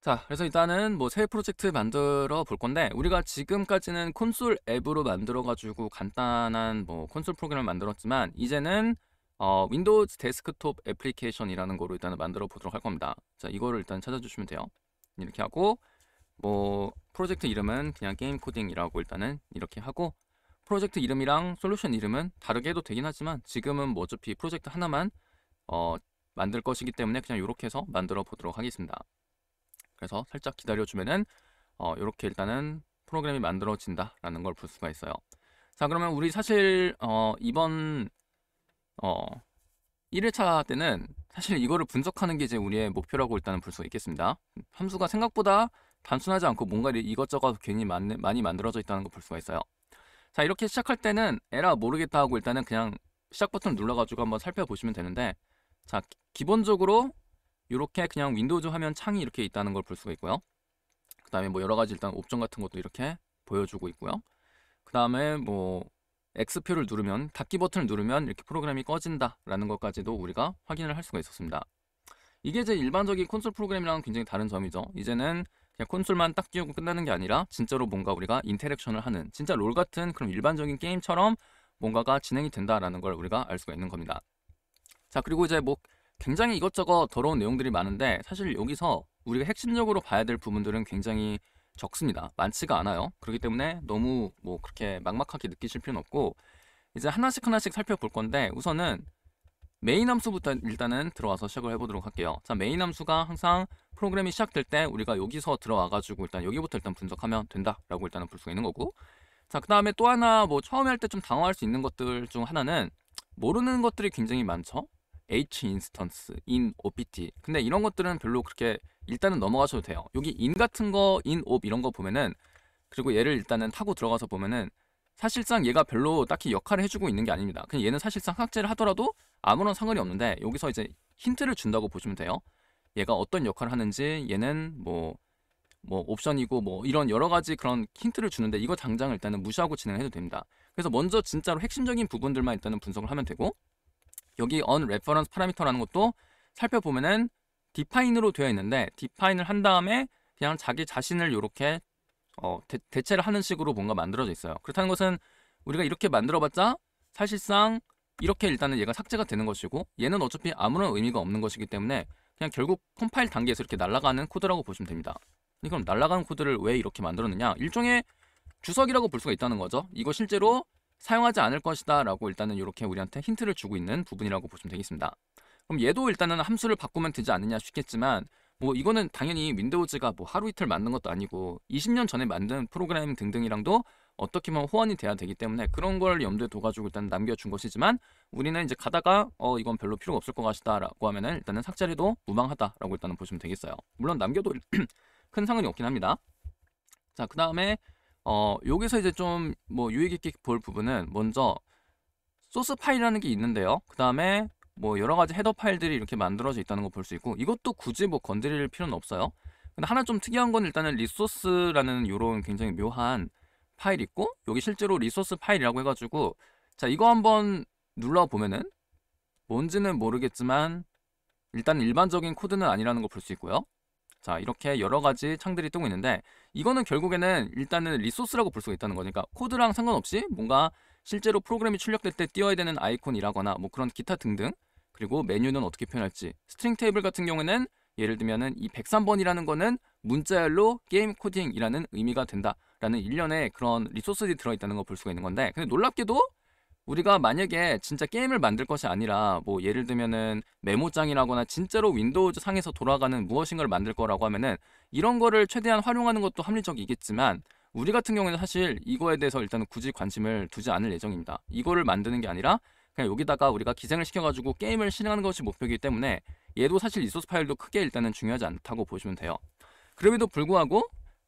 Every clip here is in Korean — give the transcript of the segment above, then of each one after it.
자, 그래서 일단은 뭐 새 프로젝트 만들어 볼 건데, 우리가 지금까지는 콘솔 앱으로 만들어 가지고 간단한 뭐 콘솔 프로그램을 만들었지만, 이제는 윈도우즈 데스크톱 애플리케이션이라는 거로 일단은 만들어 보도록 할 겁니다. 자, 이거를 일단 찾아주시면 돼요. 이렇게 하고, 뭐 프로젝트 이름은 그냥 게임 코딩이라고 일단은 이렇게 하고, 프로젝트 이름이랑 솔루션 이름은 다르게 해도 되긴 하지만, 지금은 뭐 어차피 프로젝트 하나만 어, 만들 것이기 때문에 그냥 이렇게 해서 만들어 보도록 하겠습니다. 그래서 살짝 기다려주면은 이렇게 일단은 프로그램이 만들어진다라는 걸 볼 수가 있어요. 자, 그러면 우리 사실 이번 어, 1회차 때는 사실 이거를 분석하는 게 이제 우리의 목표라고 일단은 볼 수 있겠습니다. 함수가 생각보다 단순하지 않고 뭔가 이것저것 괜히 많이 만들어져 있다는 걸 볼 수가 있어요. 자, 이렇게 시작할 때는 에라 모르겠다 하고 일단은 그냥 시작 버튼 눌러가지고 한번 살펴보시면 되는데, 자, 기본적으로 이렇게 그냥 윈도우즈 화면 창이 이렇게 있다는 걸 볼 수가 있고요. 그 다음에 뭐 여러 가지 일단 옵션 같은 것도 이렇게 보여주고 있고요. 그 다음에 뭐 X표를 누르면, 닫기 버튼을 누르면 이렇게 프로그램이 꺼진다라는 것까지도 우리가 확인을 할 수가 있었습니다. 이게 이제 일반적인 콘솔 프로그램이랑 굉장히 다른 점이죠. 이제는 그냥 콘솔만 딱 띄우고 끝나는 게 아니라 진짜로 뭔가 우리가 인터랙션을 하는, 진짜 롤 같은 그런 일반적인 게임처럼 뭔가가 진행이 된다라는 걸 우리가 알 수가 있는 겁니다. 자, 그리고 이제 뭐 굉장히 이것저것 더러운 내용들이 많은데, 사실 여기서 우리가 핵심적으로 봐야 될 부분들은 굉장히 적습니다. 많지가 않아요. 그렇기 때문에 너무 뭐 그렇게 막막하게 느끼실 필요는 없고, 이제 하나씩 하나씩 살펴볼 건데, 우선은 메인 함수부터 일단은 들어와서 시작을 해보도록 할게요. 자, 메인 함수가 항상 프로그램이 시작될 때 우리가 여기서 들어와가지고 일단 여기부터 일단 분석하면 된다라고 일단은 볼 수가 있는 거고, 자, 그 다음에 또 하나 뭐 처음에 할 때 좀 당황할 수 있는 것들 중 하나는 모르는 것들이 굉장히 많죠. H 인스턴스, in, opt. 근데 이런 것들은 별로 그렇게 일단은 넘어가셔도 돼요. 여기 in 같은 거, in, op 이런 거 보면은, 그리고 얘를 일단은 타고 들어가서 보면은 사실상 얘가 별로 딱히 역할을 해주고 있는 게 아닙니다. 그냥 얘는 사실상 삭제를 하더라도 아무런 상관이 없는데, 여기서 이제 힌트를 준다고 보시면 돼요. 얘가 어떤 역할을 하는지, 얘는 뭐 옵션이고 뭐 이런 여러 가지 그런 힌트를 주는데, 이거 당장 일단은 무시하고 진행해도 됩니다. 그래서 먼저 진짜로 핵심적인 부분들만 일단은 분석을 하면 되고, 여기 on reference parameter라는 것도 살펴보면은 define으로 되어 있는데, define을 한 다음에 그냥 자기 자신을 이렇게 대체를 하는 식으로 뭔가 만들어져 있어요. 그렇다는 것은 우리가 이렇게 만들어봤자 사실상 이렇게 일단은 얘가 삭제가 되는 것이고, 얘는 어차피 아무런 의미가 없는 것이기 때문에 그냥 결국 컴파일 단계에서 이렇게 날아가는 코드라고 보시면 됩니다. 그럼 날아가는 코드를 왜 이렇게 만들었느냐? 일종의 주석이라고 볼 수가 있다는 거죠. 이거 실제로 사용하지 않을 것이다 라고 일단은 이렇게 우리한테 힌트를 주고 있는 부분이라고 보시면 되겠습니다. 그럼 얘도 일단은 함수를 바꾸면 되지 않느냐 싶겠지만, 뭐 이거는 당연히 윈도우즈가 뭐 하루 이틀 만든 것도 아니고 20년 전에 만든 프로그램 등등이랑도 어떻게 보면 호환이 돼야 되기 때문에 그런 걸 염두에 둬가지고 일단 남겨준 것이지만, 우리는 이제 가다가 이건 별로 필요가 없을 것 같다 라고 하면은 일단은 삭제를 해도 무방하다라고 일단은 보시면 되겠어요. 물론 남겨도 큰 상관이 없긴 합니다. 자, 그 다음에 여기서 이제 좀 뭐 유익 있게 볼 부분은, 먼저 소스 파일이라는 게 있는데요. 그 다음에 뭐 여러 가지 헤더 파일들이 이렇게 만들어져 있다는 거 볼 수 있고, 이것도 굳이 뭐 건드릴 필요는 없어요. 근데 하나 좀 특이한 건, 일단은 리소스라는 요런 굉장히 묘한 파일이 있고, 여기 실제로 리소스 파일이라고 해가지고, 자, 이거 한번 눌러보면은 뭔지는 모르겠지만 일단 일반적인 코드는 아니라는 걸 볼 수 있고요. 자, 이렇게 여러 가지 창들이 뜨고 있는데, 이거는 결국에는 일단은 리소스라고 볼 수가 있다는 거니까 코드랑 상관없이 뭔가 실제로 프로그램이 출력될 때 띄워야 되는 아이콘이라거나 뭐 그런 기타 등등, 그리고 메뉴는 어떻게 표현할지, 스트링 테이블 같은 경우에는 예를 들면은 이 103번이라는 거는 문자열로 게임 코딩이라는 의미가 된다라는 일련의 그런 리소스들이 들어있다는 걸 볼 수가 있는 건데, 근데 놀랍게도 우리가 만약에 진짜 게임을 만들 것이 아니라 뭐 예를 들면은 메모장이라거나 진짜로 윈도우즈 상에서 돌아가는 무엇인가를 만들 거라고 하면은 이런 거를 최대한 활용하는 것도 합리적이겠지만, 우리 같은 경우에는 사실 이거에 대해서 일단은 굳이 관심을 두지 않을 예정입니다. 이거를 만드는 게 아니라 그냥 여기다가 우리가 기생을 시켜가지고 게임을 실행하는 것이 목표이기 때문에, 얘도 사실 리소스 파일도 크게 일단은 중요하지 않다고 보시면 돼요. 그럼에도 불구하고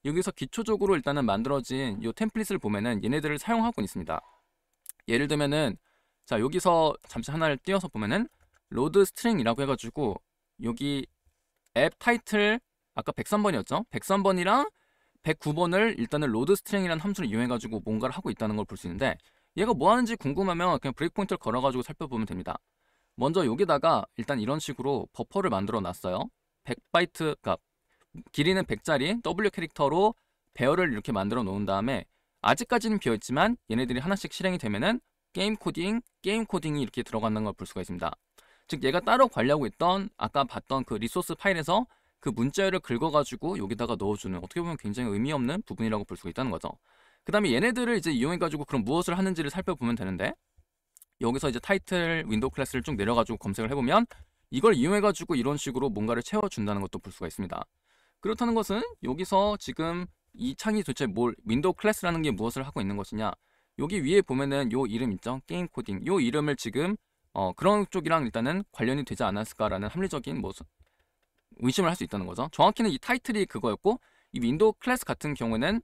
여기서 기초적으로 일단은 만들어진 이 템플릿을 보면은 얘네들을 사용하고 있습니다. 예를 들면은, 자, 여기서 잠시 하나를 띄워서 보면은 로드 스트링이라고 해가지고, 여기 앱 타이틀 아까 103번이었죠? 103번이랑 109번을 일단은 로드 스트링이라는 함수를 이용해가지고 뭔가를 하고 있다는 걸 볼 수 있는데, 얘가 뭐 하는지 궁금하면 그냥 브레이크 포인트를 걸어가지고 살펴보면 됩니다. 먼저 여기다가 일단 이런 식으로 버퍼를 만들어 놨어요. 100바이트, 그러니까 길이는 100짜리 W 캐릭터로 배열을 이렇게 만들어 놓은 다음에 아직까지는 비어있지만 얘네들이 하나씩 실행이 되면은 게임 코딩이 이렇게 들어가는 걸 볼 수가 있습니다. 즉 얘가 따로 관리하고 있던 아까 봤던 그 리소스 파일에서 그 문자열을 긁어가지고 여기다가 넣어주는 어떻게 보면 굉장히 의미 없는 부분이라고 볼 수가 있다는 거죠. 그 다음에 얘네들을 이제 이용해가지고 그럼 무엇을 하는지를 살펴보면 되는데 여기서 이제 타이틀 윈도우 클래스를 쭉 내려가지고 검색을 해보면 이걸 이용해가지고 이런 식으로 뭔가를 채워준다는 것도 볼 수가 있습니다. 그렇다는 것은 여기서 지금 이 창이 도대체 윈도우 클래스라는 게 무엇을 하고 있는 것이냐, 여기 위에 보면은 요 이름 있죠? 게임 코딩. 요 이름을 지금 그런 쪽이랑 일단은 관련이 되지 않았을까라는 합리적인 의심을 할 수 있다는 거죠. 정확히는 이 타이틀이 그거였고 이 윈도우 클래스 같은 경우는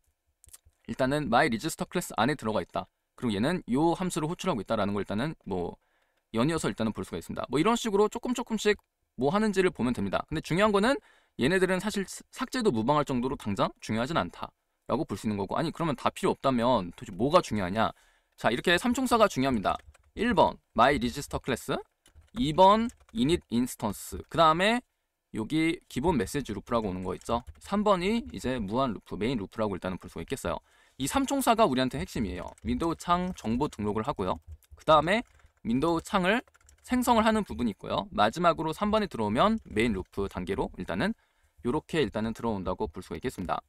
일단은 my register 클래스 안에 들어가 있다. 그리고 얘는 요 함수를 호출하고 있다라는 걸 일단은 연이어서 일단은 볼 수가 있습니다. 이런 식으로 조금씩 뭐 하는지를 보면 됩니다. 근데 중요한 거는 얘네들은 사실 삭제도 무방할 정도로 당장 중요하진 않다라고 볼 수 있는 거고, 아니 그러면 다 필요 없다면 도대체 뭐가 중요하냐? 자, 이렇게 3총사가 중요합니다. 1번 my register 클래스, 2번 init instance, 그 다음에 여기 기본 메시지 루프라고 오는 거 있죠. 3번이 이제 무한 루프, 메인 루프라고 일단은 볼 수가 있겠어요. 이 3총사가 우리한테 핵심이에요. 윈도우 창 정보 등록을 하고요. 그 다음에 윈도우 창을 생성을 하는 부분이 있고요. 마지막으로 3번이 들어오면 메인 루프 단계로 일단은 이렇게 일단은 들어온다고 볼 수가 있겠습니다.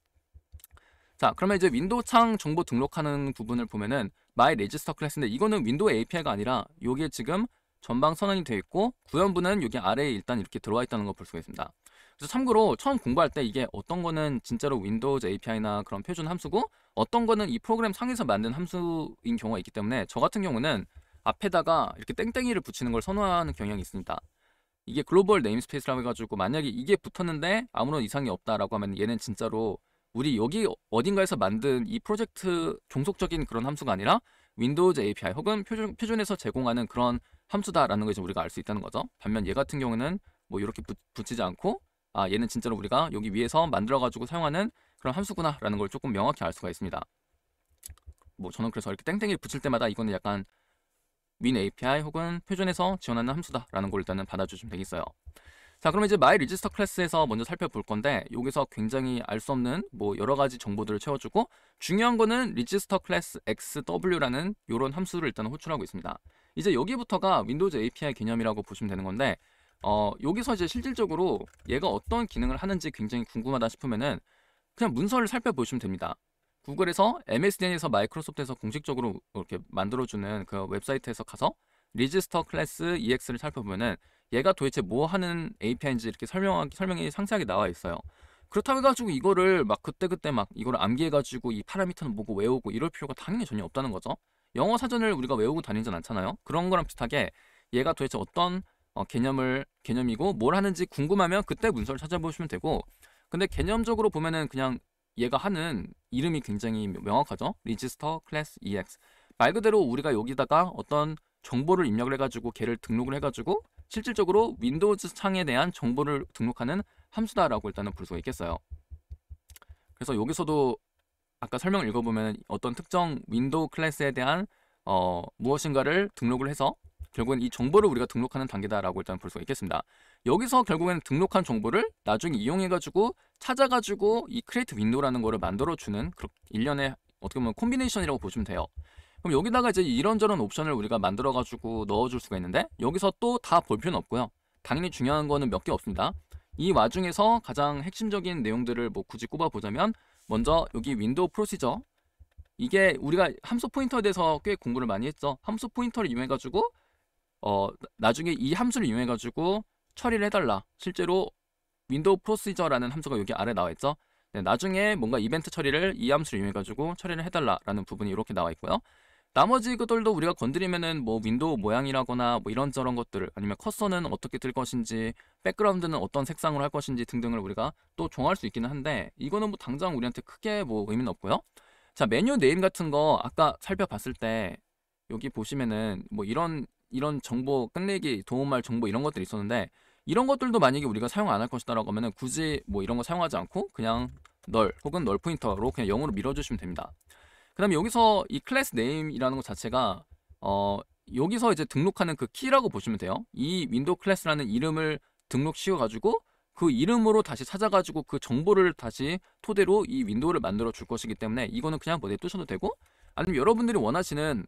자, 그러면 이제 윈도우 창 정보 등록하는 부분을 보면은 my register 클래스인데 이거는 윈도우 API가 아니라 여기에 지금 전방 선언이 되어 있고 구현부는 여기 아래에 일단 이렇게 들어와 있다는 걸 볼 수가 있습니다. 그래서 참고로 처음 공부할 때 이게 어떤 거는 진짜로 윈도우즈 API나 그런 표준 함수고 어떤 거는 이 프로그램 상에서 만든 함수인 경우가 있기 때문에 저 같은 경우는 앞에다가 이렇게 땡땡이를 붙이는 걸 선호하는 경향이 있습니다. 이게 글로벌 네임스페이스라고 해가지고 만약에 이게 붙었는데 아무런 이상이 없다라고 하면 얘는 진짜로 우리 여기 어딘가에서 만든 이 프로젝트 종속적인 그런 함수가 아니라 윈도우즈 API 혹은 표준에서 제공하는 그런 함수다라는 걸 우리가 알 수 있다는 거죠. 반면 얘 같은 경우는 뭐 이렇게 붙이지 않고 얘는 진짜로 우리가 여기 위에서 만들어가지고 사용하는 그런 함수구나라는 걸 조금 명확히 알 수가 있습니다. 저는 그래서 이렇게 땡땡이를 붙일 때마다 이거는 약간 윈 API 혹은 표준에서 지원하는 함수다라는 걸 일단은 받아주시면 되겠어요. 자, 그럼 이제 my register 클래스에서 먼저 살펴볼 건데 여기서 굉장히 알 수 없는 여러 가지 정보들을 채워주고 중요한 거는 register class xw라는 이런 함수를 일단 호출하고 있습니다. 이제 여기부터가 윈도우즈 API 개념이라고 보시면 되는 건데 여기서 이제 실질적으로 얘가 어떤 기능을 하는지 굉장히 궁금하다 싶으면은 그냥 문서를 살펴보시면 됩니다. 구글에서 MSDN에서 마이크로소프트에서 공식적으로 이렇게 만들어주는 그 웹사이트에서 가서 register class ex를 살펴보면은 얘가 도대체 뭐 하는 API인지 이렇게 설명이 상세하게 나와 있어요. 그렇다고 해가지고 이거를 막 그때그때 막 이거를 암기해가지고 이 파라미터는 뭐고 외우고 이럴 필요가 당연히 전혀 없다는 거죠. 영어 사전을 우리가 외우고 다니진 않잖아요. 그런 거랑 비슷하게 얘가 도대체 어떤 개념이고 뭘 하는지 궁금하면 그때 문서를 찾아보시면 되고, 근데 개념적으로 보면은 그냥 얘가 하는 이름이 굉장히 명확하죠. register class ex. 말 그대로 우리가 여기다가 어떤 정보를 입력을 해가지고 걔를 등록을 해가지고 실질적으로 윈도우즈 창에 대한 정보를 등록하는 함수다라고 일단은 볼 수가 있겠어요. 그래서 여기서도 아까 설명을 읽어보면 어떤 특정 윈도우 클래스에 대한 무엇인가를 등록을 해서 결국엔 이 정보를 우리가 등록하는 단계다라고 일단 볼 수가 있겠습니다. 여기서 결국엔 등록한 정보를 나중에 이용해가지고 찾아가지고 이 크리에이트 윈도우라는 거를 만들어주는 일련의 어떻게 보면 콤비네이션이라고 보시면 돼요. 그럼 여기다가 이제 이런저런 옵션을 우리가 만들어가지고 넣어줄 수가 있는데 여기서 또 다 볼 필요는 없고요. 당연히 중요한 거는 몇 개 없습니다. 이 와중에서 가장 핵심적인 내용들을 굳이 꼽아보자면 먼저 여기 윈도우 프로시저, 이게 우리가 함수 포인터에 대해서 꽤 공부를 많이 했죠. 함수 포인터를 이용해가지고 나중에 이 함수를 이용해가지고 처리를 해달라. 실제로 윈도우 프로시저라는 함수가 여기 아래 나와 있죠. 네, 나중에 뭔가 이벤트 처리를 이 함수를 이용해가지고 처리를 해달라라는 부분이 이렇게 나와 있고요. 나머지 것들도 우리가 건드리면은 윈도우 모양이라거나 이런저런 것들, 아니면 커서는 어떻게 뜰 것인지, 백그라운드는 어떤 색상으로 할 것인지 등등을 우리가 또 정할 수 있기는 한데 이거는 당장 우리한테 크게 의미는 없고요. 자, 메뉴 네임 같은 거 아까 살펴봤을 때 여기 보시면은 이런 정보 끝내기 도움말 정보 이런 것들이 있었는데 이런 것들도 만약에 우리가 사용 안 할 것이다라고 하면은 굳이 이런 거 사용하지 않고 그냥 널 혹은 널 포인터로 그냥 0으로 밀어주시면 됩니다. 그 다음에 여기서 이 클래스 네임이라는 것 자체가 여기서 이제 등록하는 그 키라고 보시면 돼요. 이 윈도우 클래스라는 이름을 등록 씌워가지고 그 이름으로 다시 찾아가지고 그 정보를 다시 토대로 이 윈도우를 만들어 줄 것이기 때문에 이거는 그냥 뭐 냅두셔도 되고, 아니면 여러분들이 원하시는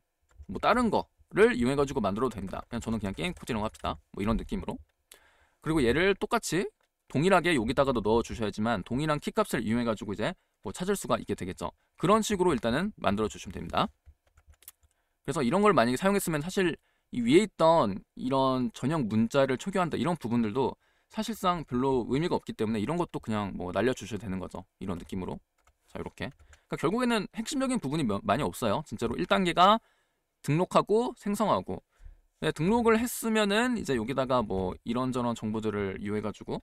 뭐 다른 거를 이용해가지고 만들어도 됩니다. 그냥 저는 그냥 게임 코드라고 합시다. 뭐 이런 느낌으로. 그리고 얘를 똑같이 동일하게 여기다가도 넣어 주셔야지만 동일한 키값을 이용해가지고 이제 뭐 찾을 수가 있게 되겠죠. 그런 식으로 일단은 만들어 주시면 됩니다. 그래서 이런 걸 만약에 사용했으면 사실 이 위에 있던 이런 전형 문자를 초기화한다 이런 부분들도 사실상 별로 의미가 없기 때문에 이런 것도 그냥 뭐 날려주셔도 되는 거죠. 이런 느낌으로. 자, 이렇게. 그러니까 결국에는 핵심적인 부분이 많이 없어요. 진짜로 1단계가 등록하고 생성하고. 네, 등록을 했으면은 이제 여기다가 뭐 이런저런 정보들을 이용해가지고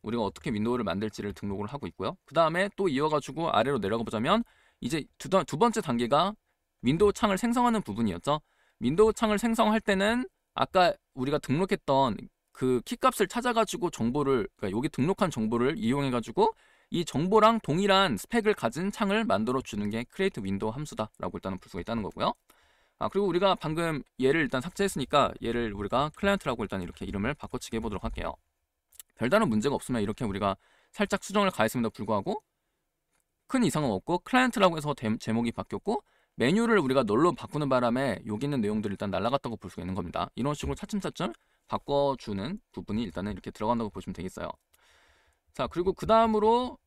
우리가 어떻게 윈도우를 만들지를 등록을 하고 있고요. 그 다음에 또 이어가지고 아래로 내려가 보자면 이제 두 번째 단계가 윈도우 창을 생성하는 부분이었죠. 윈도우 창을 생성할 때는 아까 우리가 등록했던 그 키값을 찾아가지고 정보를, 그러니까 여기 등록한 정보를 이용해가지고 이 정보랑 동일한 스펙을 가진 창을 만들어 주는 게 create window 함수다라고 일단은 볼 수가 있다는 거고요. 그리고 우리가 방금 얘를 일단 삭제했으니까 얘를 우리가 클라이언트라고 일단 이렇게 이름을 바꿔치기 해보도록 할게요. 별다른 문제가 없으면 이렇게 우리가 살짝 수정을 가했음에도 불구하고 큰 이상은 없고 클라이언트라고 해서 제목이 바뀌었고 메뉴를 우리가 널로 바꾸는 바람에 여기 있는 내용들이 일단 날아갔다고 볼 수가 있는 겁니다. 이런 식으로 차츰차츰 바꿔주는 부분이 일단은 이렇게 들어간다고 보시면 되겠어요. 자, 그리고 그 다음으로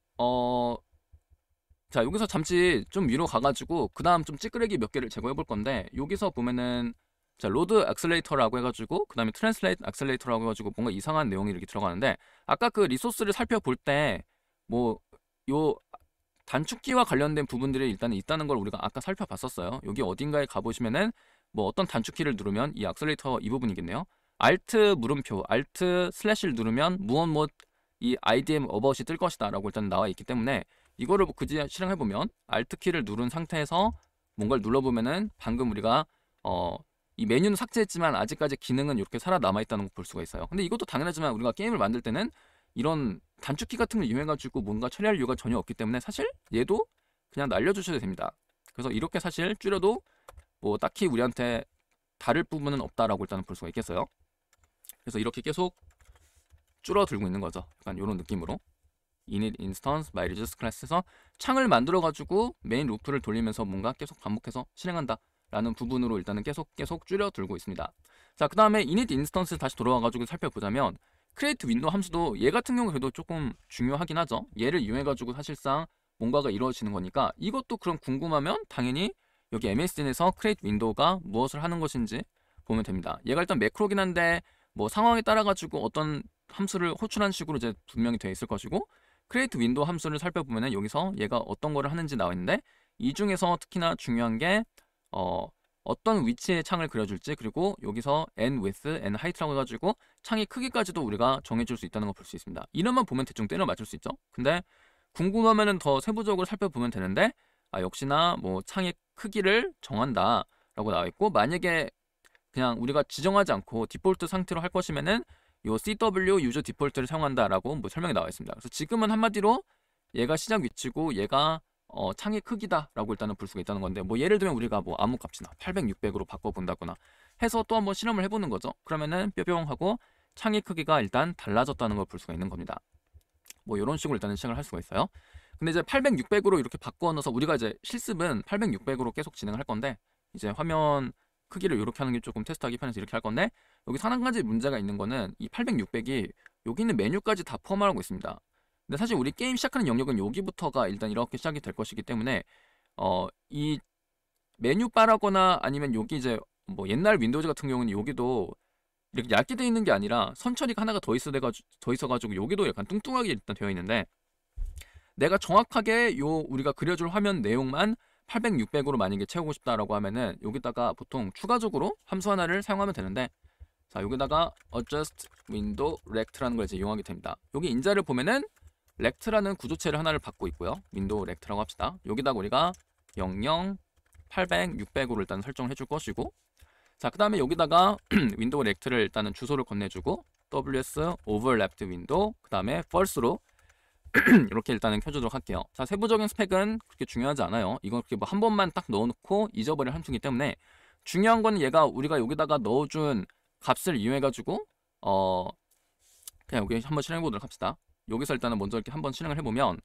자, 여기서 잠시 좀 위로 가가지고 그 다음 좀 찌끄레기 몇 개를 제거해 볼 건데, 여기서 보면은 자, 로드 액셀레이터라고 해가지고 그 다음에 트랜슬레이트 액셀레이터라고 해가지고 뭔가 이상한 내용이 이렇게 들어가는데, 아까 그 리소스를 살펴볼 때 뭐 요 단축키와 관련된 부분들이 일단 있다는 걸 우리가 아까 살펴봤었어요. 여기 어딘가에 가보시면은 뭐 어떤 단축키를 누르면 이 액셀레이터 이 부분이겠네요. Alt 물음표, Alt 슬래시를 누르면 무언 이 IDM 어바웃이 뜰 것이다 라고 일단 나와 있기 때문에 이거를 굳이 실행해보면 Alt 키를 누른 상태에서 뭔가를 눌러보면은 방금 우리가 이 메뉴는 삭제했지만 아직까지 기능은 이렇게 살아남아있다는 걸 볼 수가 있어요. 근데 이것도 당연하지만 우리가 게임을 만들 때는 이런 단축키 같은 걸 이용해가지고 뭔가 처리할 이유가 전혀 없기 때문에 사실 얘도 그냥 날려주셔도 됩니다. 그래서 이렇게 사실 줄여도 뭐 딱히 우리한테 다를 부분은 없다라고 일단은 볼 수가 있겠어요. 그래서 이렇게 계속 줄어들고 있는 거죠. 약간 이런 느낌으로 init instance myresource class에서 창을 만들어가지고 메인 루프를 돌리면서 뭔가 계속 반복해서 실행한다 라는 부분으로 일단은 계속 줄여들고 있습니다. 자, 그 다음에 init instance 다시 돌아와가지고 살펴보자면 create window 함수도 얘 같은 경우 그래도 조금 중요하긴 하죠. 얘를 이용해가지고 사실상 뭔가가 이루어지는 거니까 이것도 그럼 궁금하면 당연히 여기 MSN에서 create window가 무엇을 하는 것인지 보면 됩니다. 얘가 일단 매크로긴 한데 뭐 상황에 따라 가지고 어떤 함수를 호출한 식으로 이제 분명히 되어 있을 것이고, create window 함수를 살펴보면은 여기서 얘가 어떤 거를 하는지 나와 있는데, 이 중에서 특히나 중요한 게 어떤 위치에 창을 그려줄지, 그리고 여기서 and width, and height라고 해가지고 창의 크기까지도 우리가 정해줄 수 있다는 걸 볼 수 있습니다. 이름만 보면 대충 때려 맞출 수 있죠. 근데 궁금하면은 더 세부적으로 살펴보면 되는데, 역시나 뭐 창의 크기를 정한다 라고 나와 있고, 만약에 그냥 우리가 지정하지 않고 디폴트 상태로 할 것이면은 요 CW 유저 디폴트를 사용한다라고 뭐 설명이 나와 있습니다. 그래서 지금은 한마디로 얘가 시작 위치고 얘가 창의 크기다라고 일단은 볼 수가 있다는 건데, 뭐 예를 들면 우리가 뭐 아무 값이나 800, 600으로 바꿔본다거나 해서 또 한번 실험을 해보는 거죠. 그러면은 뿅뿅 하고 창의 크기가 일단 달라졌다는 걸 볼 수가 있는 겁니다. 뭐 이런 식으로 일단은 시작을 할 수가 있어요. 근데 이제 800, 600으로 이렇게 바꿔 넣어서 우리가 이제 실습은 800, 600으로 계속 진행을 할 건데, 이제 화면 크기를 이렇게 하는 게 조금 테스트하기 편해서 이렇게 할 건데, 여기 한 가지 문제가 있는 거는 이 800, 600이 여기 있는 메뉴까지 다 포함하고 있습니다. 근데 사실 우리 게임 시작하는 영역은 여기부터가 일단 이렇게 시작이 될 것이기 때문에 이 메뉴 바라거나 아니면 여기 이제 뭐 옛날 윈도우즈 같은 경우는 여기도 이렇게 얇게 되어 있는 게 아니라 선처리가 하나가 더 있어가지고 여기도 약간 뚱뚱하게 일단 되어 있는데, 내가 정확하게 우리가 그려줄 화면 내용만 800, 600으로 만약에 채우고 싶다라고 하면은 여기다가 보통 추가적으로 함수 하나를 사용하면 되는데, 자, 여기다가 adjust window rect라는 걸 이제 이용하게 됩니다. 여기 인자를 보면은 rect라는 구조체를 하나를 받고 있고요. window rect라고 합시다. 여기다가 우리가 00, 800, 600으로 일단 설정을 해줄 것이고, 자, 그 다음에 여기다가 window rect를 일단은 주소를 건네주고 ws overlapped window, 그 다음에 false로 이렇게 일단은 켜주도록 할게요. 자, 세부적인 스펙은 그렇게 중요하지 않아요. 이건 그렇게 뭐 한 번만 딱 넣어놓고 잊어버릴 함수이기 때문에, 중요한 건 얘가 우리가 여기다가 넣어준 값을 이용해가지고 그냥 여기 한번 실행해 보도록 합시다. 여기서 일단은 먼저 이렇게 한번 실행을 해보면,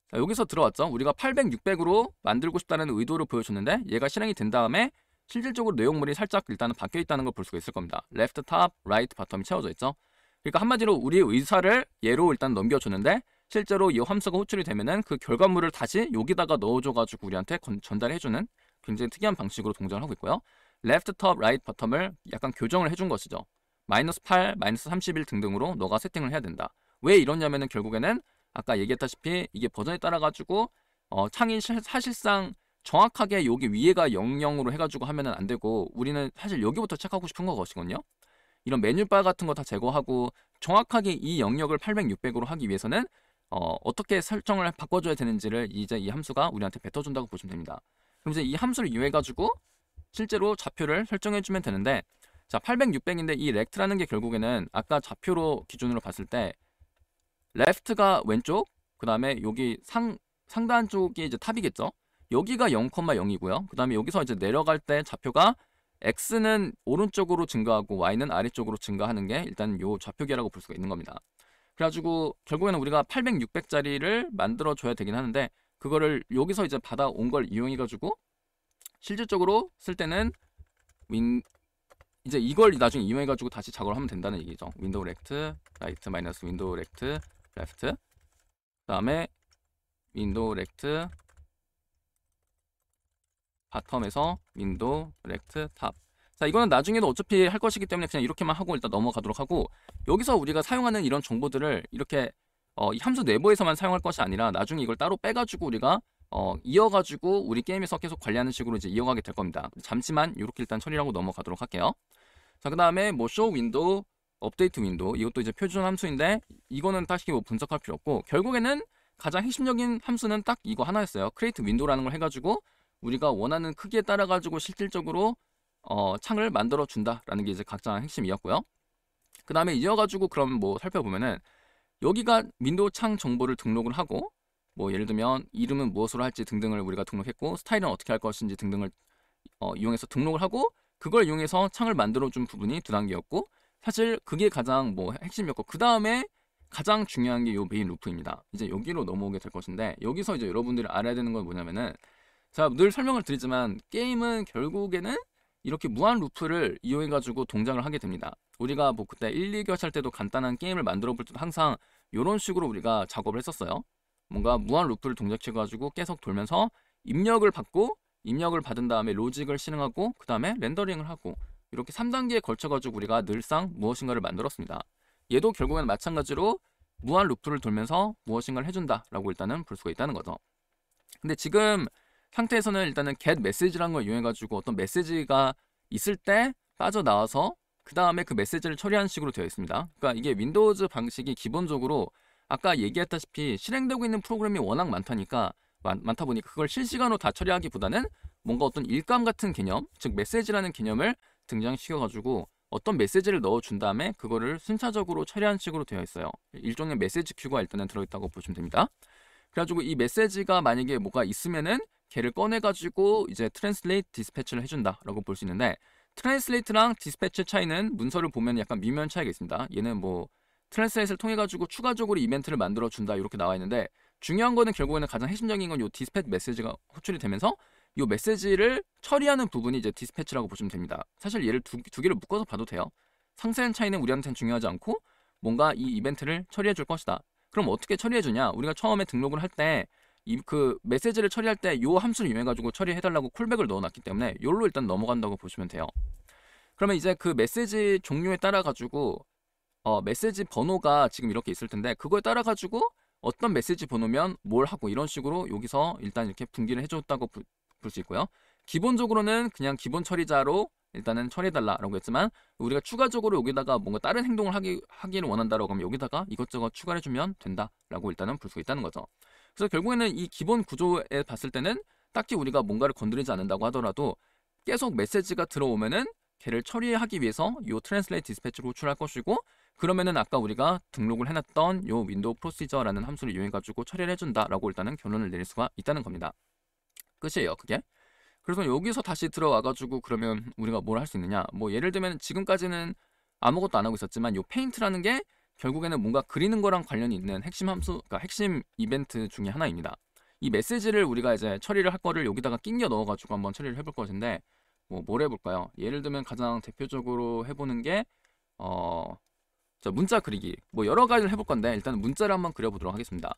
자, 여기서 들어왔죠. 우리가 800, 600으로 만들고 싶다는 의도를 보여줬는데 얘가 실행이 된 다음에 실질적으로 내용물이 살짝 일단은 바뀌어 있다는 걸 볼 수가 있을 겁니다. left top, right bottom이 채워져 있죠. 그러니까 한마디로 우리의 의사를 얘로 일단 넘겨줬는데 실제로 이 함수가 호출이 되면은 그 결과물을 다시 여기다가 넣어줘가지고 우리한테 전달해주는 굉장히 특이한 방식으로 동작을 하고 있고요. left top, right bottom을 약간 교정을 해준 것이죠. -8, -31 등등으로 너가 세팅을 해야 된다. 왜 이러냐면은 결국에는 아까 얘기했다시피 이게 버전에 따라 가지고 창이 사실상 정확하게 여기 위에가 00으로 해가지고 하면은 안 되고 우리는 사실 여기부터 체크하고 싶은 것이거든요. 이런 메뉴바 같은 거 다 제거하고 정확하게 이 영역을 800, 600으로 하기 위해서는 어떻게 설정을 바꿔줘야 되는지를 이제 이 함수가 우리한테 뱉어준다고 보시면 됩니다. 그럼 이제 이 함수를 이용해가지고 실제로 좌표를 설정해주면 되는데, 자 800, 600인데 이 렉트라는 게 결국에는 아까 좌표로 기준으로 봤을 때 left가 왼쪽, 그 다음에 여기 상단 쪽이 이제 탑이겠죠. 여기가 0,0이고요. 그 다음에 여기서 이제 내려갈 때 좌표가 x는 오른쪽으로 증가하고 y는 아래쪽으로 증가하는 게 일단 요 좌표계라고 볼 수가 있는 겁니다. 그래가지고 결국에는 우리가 800, 600짜리를 만들어 줘야 되긴 하는데 그거를 여기서 이제 받아온 걸 이용해가지고 실질적으로 쓸 때는 이제 이걸 나중에 이용해가지고 다시 작업을 하면 된다는 얘기죠. 윈도우 렉트, 라이트 마이너스 윈도우 렉트, 레프트, 그 다음에 윈도우 렉트, 바텀에서 윈도우 렉트, 탑. 자, 이거는 나중에도 어차피 할 것이기 때문에 그냥 이렇게만 하고 일단 넘어가도록 하고, 여기서 우리가 사용하는 이런 정보들을 이렇게 이 함수 내부에서만 사용할 것이 아니라 나중에 이걸 따로 빼가지고 우리가 이어가지고 우리 게임에서 계속 관리하는 식으로 이제 이어가게 될 겁니다. 잠시만 이렇게 일단 처리하고 넘어가도록 할게요. 자, 그 다음에 뭐 show 윈도우, 업데이트 윈도우, 이것도 이제 표준 함수인데 이거는 딱히 뭐 분석할 필요 없고 결국에는 가장 핵심적인 함수는 딱 이거 하나였어요. create window라는 걸 해가지고 우리가 원하는 크기에 따라 가지고 실질적으로 창을 만들어 준다라는 게 이제 가장 핵심이었고요. 그 다음에 이어가지고 그럼 뭐 살펴보면은 여기가 윈도우 창 정보를 등록을 하고 뭐 예를 들면 이름은 무엇으로 할지 등등을 우리가 등록했고 스타일은 어떻게 할 것인지 등등을 이용해서 등록을 하고 그걸 이용해서 창을 만들어준 부분이 두 단계였고 사실 그게 가장 뭐 핵심이었고 그 다음에 가장 중요한 게 요 메인 루프입니다. 이제 여기로 넘어오게 될 것인데 여기서 이제 여러분들이 알아야 되는 건 뭐냐면은 자, 늘 설명을 드리지만 게임은 결국에는 이렇게 무한 루프를 이용해가지고 동작을 하게 됩니다. 우리가 뭐 그때 1, 2교시 할 때도 간단한 게임을 만들어 볼 때도 항상 이런 식으로 우리가 작업을 했었어요. 뭔가 무한 루프를 동작시켜가지고 계속 돌면서 입력을 받고 입력을 받은 다음에 로직을 실행하고 그 다음에 렌더링을 하고 이렇게 3단계에 걸쳐가지고 우리가 늘상 무엇인가를 만들었습니다. 얘도 결국에는 마찬가지로 무한 루프를 돌면서 무엇인가를 해준다라고 일단은 볼 수가 있다는 거죠. 근데 지금 상태에서는 일단은 get message라는 걸 이용해가지고 어떤 메시지가 있을 때 빠져나와서 그 다음에 그 메시지를 처리하는 식으로 되어 있습니다. 그러니까 이게 윈도우즈 방식이 기본적으로 아까 얘기했다시피 실행되고 있는 프로그램이 워낙 많다 보니까 그걸 실시간으로 다 처리하기보다는 뭔가 어떤 일감 같은 개념, 즉 메시지라는 개념을 등장시켜가지고 어떤 메시지를 넣어준 다음에 그거를 순차적으로 처리하는 식으로 되어 있어요. 일종의 메시지 큐가 일단은 들어있다고 보시면 됩니다. 그래가지고 이 메시지가 만약에 뭐가 있으면은 걔를 꺼내가지고 이제 트랜슬레이트 디스패치를 해준다라고 볼 수 있는데 트랜슬레이트랑 디스패치 차이는 문서를 보면 약간 미묘한 차이가 있습니다. 얘는 뭐 트랜슬레이트를 통해 가지고 추가적으로 이벤트를 만들어 준다 이렇게 나와 있는데 중요한 거는 결국에는 가장 핵심적인 건 요 디스패치 메시지가 호출이 되면서 요 메시지를 처리하는 부분이 이제 디스패치라고 보시면 됩니다. 사실 얘를 두 개를 묶어서 봐도 돼요. 상세한 차이는 우리한테는 중요하지 않고 뭔가 이 이벤트를 처리해 줄 것이다. 그럼 어떻게 처리해 주냐? 우리가 처음에 등록을 할 때 그 메시지를 처리할 때 요 함수를 이용해 가지고 처리해 달라고 콜백을 넣어 놨기 때문에 요로 일단 넘어간다고 보시면 돼요. 그러면 이제 그 메시지 종류에 따라 가지고 메시지 번호가 지금 이렇게 있을 텐데 그거에 따라 가지고 어떤 메시지 번호면 뭘 하고 이런 식으로 여기서 일단 이렇게 분기를 해줬다고 볼 수 있고요. 기본적으로는 그냥 기본 처리자로 일단은 처리해달라라고 했지만 우리가 추가적으로 여기다가 뭔가 다른 행동을 하기를 원한다라고 하면 여기다가 이것저것 추가를 해주면 된다라고 일단은 볼 수 있다는 거죠. 그래서 결국에는 이 기본 구조에 봤을 때는 딱히 우리가 뭔가를 건드리지 않는다고 하더라도 계속 메시지가 들어오면은 걔를 처리하기 위해서 요 트랜슬레이트 디스패치를 호출할 것이고 그러면은 아까 우리가 등록을 해놨던 요 윈도우 프로시저라는 함수를 이용해가지고 처리를 해준다라고 일단은 결론을 내릴 수가 있다는 겁니다. 끝이에요, 그게. 그래서 여기서 다시 들어와가지고 그러면 우리가 뭘 할 수 있느냐? 뭐 예를 들면 지금까지는 아무것도 안 하고 있었지만 요 페인트라는 게 결국에는 뭔가 그리는 거랑 관련이 있는 핵심 함수, 그러니까 핵심 이벤트 중에 하나입니다. 이 메시지를 우리가 이제 처리를 할 거를 여기다가 끼겨 넣어가지고 한번 처리를 해볼 것인데, 뭘 해볼까요? 예를 들면 가장 대표적으로 해보는 게 자, 문자 그리기. 여러 가지를 해볼 건데 일단 문자를 한번 그려보도록 하겠습니다.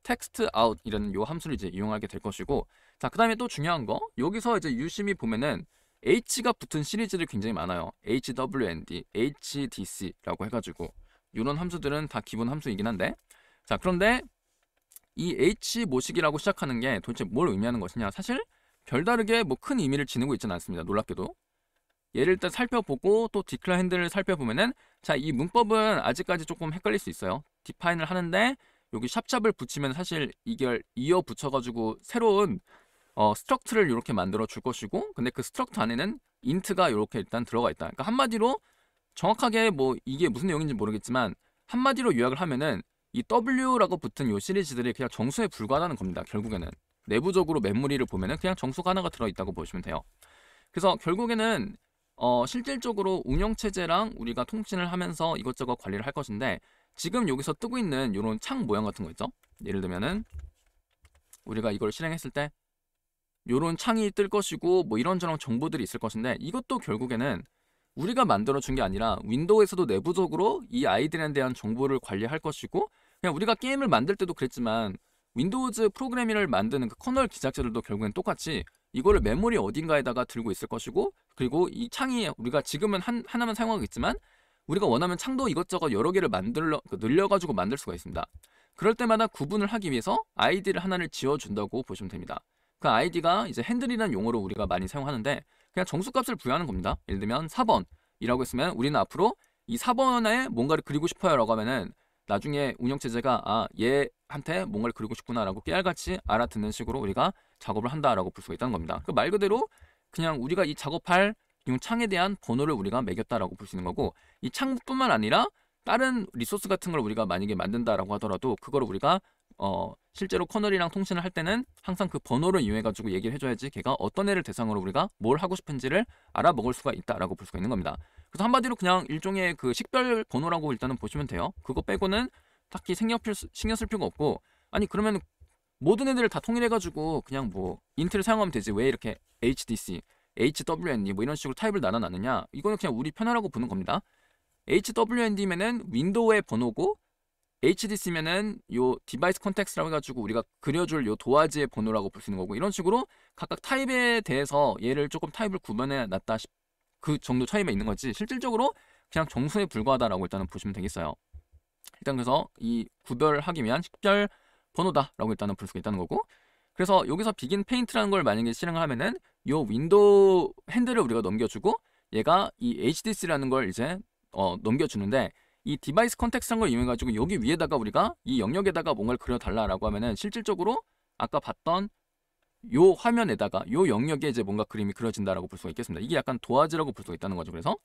text out 이라는 요 함수를 이제 이용하게 될 것이고, 자, 그다음에 또 중요한 거, 여기서 이제 유심히 보면은 h가 붙은 시리즈들이 굉장히 많아요. hwnd, hdc라고 해가지고 이런 함수들은 다 기본 함수이긴 한데, 자, 그런데 이 h 모식이라고 시작하는 게 도대체 뭘 의미하는 것이냐? 사실 별다르게 큰 의미를 지니고 있지는 않습니다. 놀랍게도. 얘를 일단 살펴보고 또 declare handle을 살펴보면은, 자, 이 문법은 아직까지 조금 헷갈릴 수 있어요. define을 하는데 여기 샵샵을 붙이면 사실 이걸 이어 붙여가지고 새로운 스트럭트를 이렇게 만들어 줄 것이고, 근데 그 스트럭트 안에는 int가 이렇게 일단 들어가 있다. 그러니까 한마디로 정확하게 이게 무슨 내용인지 모르겠지만 한마디로 요약을 하면은 이 w라고 붙은 요 시리즈들이 그냥 정수에 불과하다는 겁니다. 결국에는 내부적으로 메모리를 보면은 그냥 정수가 하나가 들어있다고 보시면 돼요. 그래서 결국에는 실질적으로 운영체제랑 우리가 통신을 하면서 이것저것 관리를 할 것인데, 지금 여기서 뜨고 있는 이런 창 모양 같은 거 있죠? 예를 들면은 우리가 이걸 실행했을 때 이런 창이 뜰 것이고 이런저런 정보들이 있을 것인데, 이것도 결국에는 우리가 만들어준 게 아니라 윈도우에서도 내부적으로 이 아이들에 대한 정보를 관리할 것이고, 그냥 우리가 게임을 만들 때도 그랬지만 윈도우즈 프로그래밍을 만드는 그 커널 기작자들도 결국엔 똑같이 이거를 메모리 어딘가에다가 들고 있을 것이고, 그리고 이 창이 우리가 지금은 하나만 사용하고 있지만 우리가 원하면 창도 이것저것 여러 개를 늘려가지고 만들 수가 있습니다. 그럴 때마다 구분을 하기 위해서 아이디를 하나를 지어준다고 보시면 됩니다. 그 아이디가 이제 핸들이라는 용어로 우리가 많이 사용하는데, 그냥 정수값을 부여하는 겁니다. 예를 들면 4번이라고 했으면 우리는 앞으로 이 4번에 뭔가를 그리고 싶어요 라고 하면은 나중에 운영체제가 얘한테 뭔가를 그리고 싶구나 라고 깨알같이 알아듣는 식으로 우리가 작업을 한다라고 볼 수가 있다는 겁니다. 그 말 그대로 그냥 우리가 이 작업할 이 창에 대한 번호를 우리가 매겼다라고 볼 수 있는 거고, 이 창뿐만 아니라 다른 리소스 같은 걸 우리가 만약에 만든다라고 하더라도 그거를 우리가 실제로 커널이랑 통신을 할 때는 항상 그 번호를 이용해가지고 얘기를 해줘야지 걔가 어떤 애를 대상으로 우리가 뭘 하고 싶은지를 알아먹을 수가 있다라고 볼 수가 있는 겁니다. 그래서 한마디로 그냥 일종의 그 식별 번호라고 일단은 보시면 돼요. 그거 빼고는 딱히 신경 쓸 필요가 없고, 아니 그러면 모든 애들을 다 통일해가지고 그냥 인트를 사용하면 되지 왜 이렇게 HDC, HWND 이런 식으로 타입을 나눠놨느냐? 이거는 그냥 우리 편하라고 보는 겁니다. HWND면은 윈도우의 번호고, HDC면은 요 디바이스 컨텍스트라고 해가지고 우리가 그려줄 요 도화지의 번호라고 볼 수 있는 거고, 이런 식으로 각각 타입에 대해서 얘를 조금 타입을 구분해 놨다 그 정도 차이가 있는 거지, 실질적으로 그냥 정수에 불과하다라고 일단은 보시면 되겠어요. 일단 그래서 이 구별하기 위한 식별 번호다라고 일단은 볼 수가 있다는 거고, 그래서 여기서 begin paint라는 걸 만약에 실행을 하면은 요 윈도우 핸들을 우리가 넘겨주고 얘가 이 HDC라는 걸 이제 넘겨주는데, 이 디바이스 컨텍스트라는 걸 이용해가지고 여기 위에다가 우리가 이 영역에다가 뭔가를 그려달라라고 하면은 실질적으로 아까 봤던 요 화면에다가 요 영역에 이제 뭔가 그림이 그려진다라고 볼 수가 있겠습니다. 이게 약간 도화지라고 볼 수가 있다는 거죠. 그래서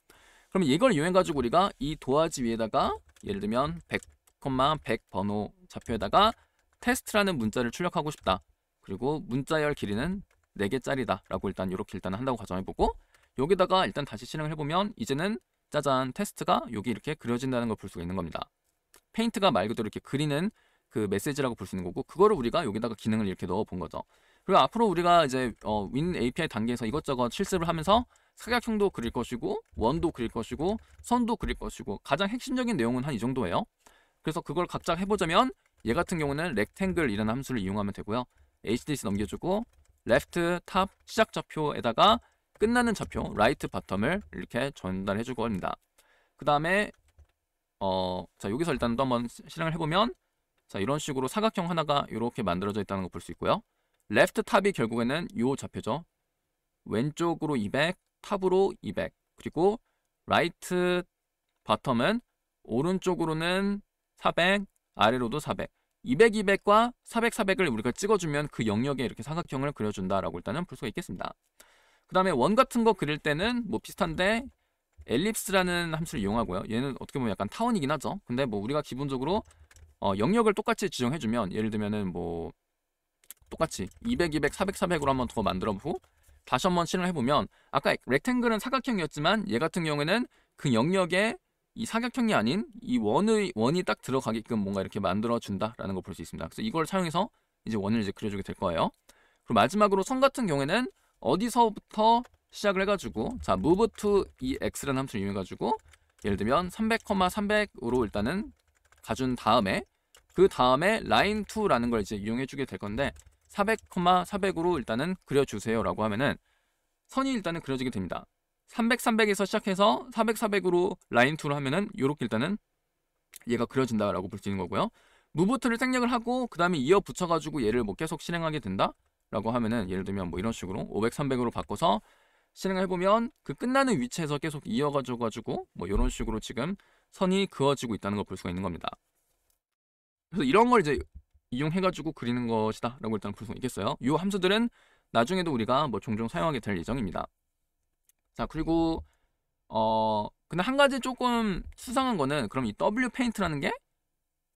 그럼 이걸 이용해가지고 우리가 이 도화지 위에다가 예를 들면 100,100 번호 좌표에다가 테스트라는 문자를 출력하고 싶다. 그리고 문자열 길이는 4개짜리다 라고 일단 이렇게 일단 한다고 가정해보고, 여기다가 일단 다시 실행을 해보면 이제는 짜잔 테스트가 여기 이렇게 그려진다는 걸 볼 수가 있는 겁니다. 페인트가 말 그대로 이렇게 그리는 그 메시지라고 볼 수 있는 거고, 그거를 우리가 여기다가 기능을 이렇게 넣어 본 거죠. 그리고 앞으로 우리가 이제 윈 API 단계에서 이것저것 실습을 하면서 사각형도 그릴 것이고 원도 그릴 것이고 선도 그릴 것이고, 가장 핵심적인 내용은 한 이 정도예요. 그래서 그걸 각자 해보자면 얘 같은 경우는 rectangle이라는 함수를 이용하면 되고요. HDC 넘겨주고 left top 시작 좌표에다가 끝나는 좌표 right bottom을 이렇게 전달해주고 합니다. 그 다음에 자, 여기서 일단 또 한번 실행을 해보면, 자, 이런 식으로 사각형 하나가 이렇게 만들어져 있다는 거 볼 수 있고요. left top이 결국에는 요 좌표죠. 왼쪽으로 200, 탑으로 200, 그리고 right bottom은 오른쪽으로는 400, 아래로도 400, 200, 200과 400, 400을 우리가 찍어주면 그 영역에 이렇게 사각형을 그려준다라고 일단은 볼 수가 있겠습니다. 그 다음에 원 같은 거 그릴 때는 비슷한데 엘립스라는 함수를 이용하고요. 얘는 어떻게 보면 약간 타원이긴 하죠. 근데 우리가 기본적으로 영역을 똑같이 지정해주면, 예를 들면은 똑같이 200, 200, 400, 400으로 한번 더 만들어보고 다시 한번 실행을 해보면, 아까 렉탱글은 사각형이었지만 얘 같은 경우에는 그 영역에 이 사각형이 아닌 이 원이 딱 들어가게끔 뭔가 이렇게 만들어 준다라는 걸 볼 수 있습니다. 그래서 이걸 사용해서 이제 원을 이제 그려주게 될 거예요. 그리고 마지막으로 선 같은 경우에는 어디서부터 시작을 해가지고 자 move to 이 x라는 함수를 이용해가지고 예를 들면 300, 300으로 일단은 가준 다음에 그 다음에 line2라는 걸 이제 이용해주게 될 건데 400, 400으로 일단은 그려주세요라고 하면은 선이 일단은 그려지게 됩니다. 300, 300에서 시작해서 400, 400으로 라인2로 하면은 이렇게 일단은 얘가 그려진다라고 볼 수 있는 거고요. 무브트를 생략을 하고 그 다음에 이어 붙여가지고 얘를 뭐 계속 실행하게 된다라고 하면은 예를 들면 뭐 이런 식으로 500, 300으로 바꿔서 실행을 해보면 그 끝나는 위치에서 계속 이어가지고 뭐 이런 식으로 지금 선이 그어지고 있다는 걸 볼 수가 있는 겁니다. 그래서 이런 걸 이제 이용해가지고 그리는 것이다라고 일단 볼 수가 있겠어요. 이 함수들은 나중에도 우리가 뭐 종종 사용하게 될 예정입니다. 자, 그리고 근데 한 가지 조금 수상한 거는 그럼 이 W 페인트라는 게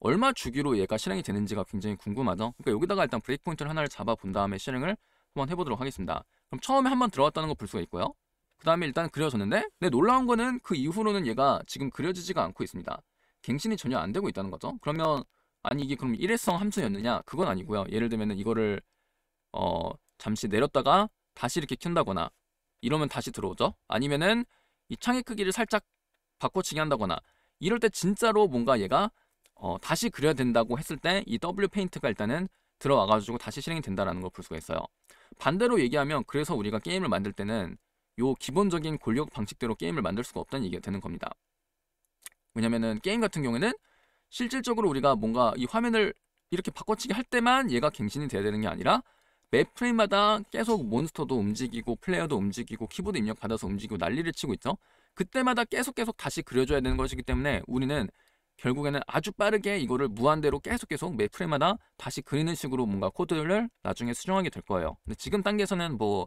얼마 주기로 얘가 실행이 되는지가 굉장히 궁금하죠. 그러니까 여기다가 일단 브레이크 포인트를 하나를 잡아 본 다음에 실행을 한번 해보도록 하겠습니다. 그럼 처음에 한번 들어갔다는 거 볼 수가 있고요. 그 다음에 일단 그려졌는데 근데 놀라운 거는 그 이후로는 얘가 지금 그려지지가 않고 있습니다. 갱신이 전혀 안 되고 있다는 거죠. 그러면 아니 이게 그럼 일회성 함수였느냐? 그건 아니고요. 예를 들면은 이거를 잠시 내렸다가 다시 이렇게 켠다거나 이러면 다시 들어오죠. 아니면은 이 창의 크기를 살짝 바꿔치기 한다거나 이럴 때 진짜로 뭔가 얘가 다시 그려야 된다고 했을 때 이 W 페인트가 일단은 들어와가지고 다시 실행이 된다라는 걸 볼 수가 있어요. 반대로 얘기하면 그래서 우리가 게임을 만들 때는 요 기본적인 권력 방식대로 게임을 만들 수가 없다는 얘기가 되는 겁니다. 왜냐면은 게임 같은 경우에는 실질적으로 우리가 뭔가 이 화면을 이렇게 바꿔치기 할 때만 얘가 갱신이 돼야 되는 게 아니라 매 프레임마다 계속 몬스터도 움직이고 플레이어도 움직이고 키보드 입력 받아서 움직이고 난리를 치고 있죠. 그때마다 계속 다시 그려줘야 되는 것이기 때문에 우리는 결국에는 아주 빠르게 이거를 무한대로 계속 매 프레임마다 다시 그리는 식으로 뭔가 코드를 나중에 수정하게 될 거예요. 근데 지금 단계에서는 뭐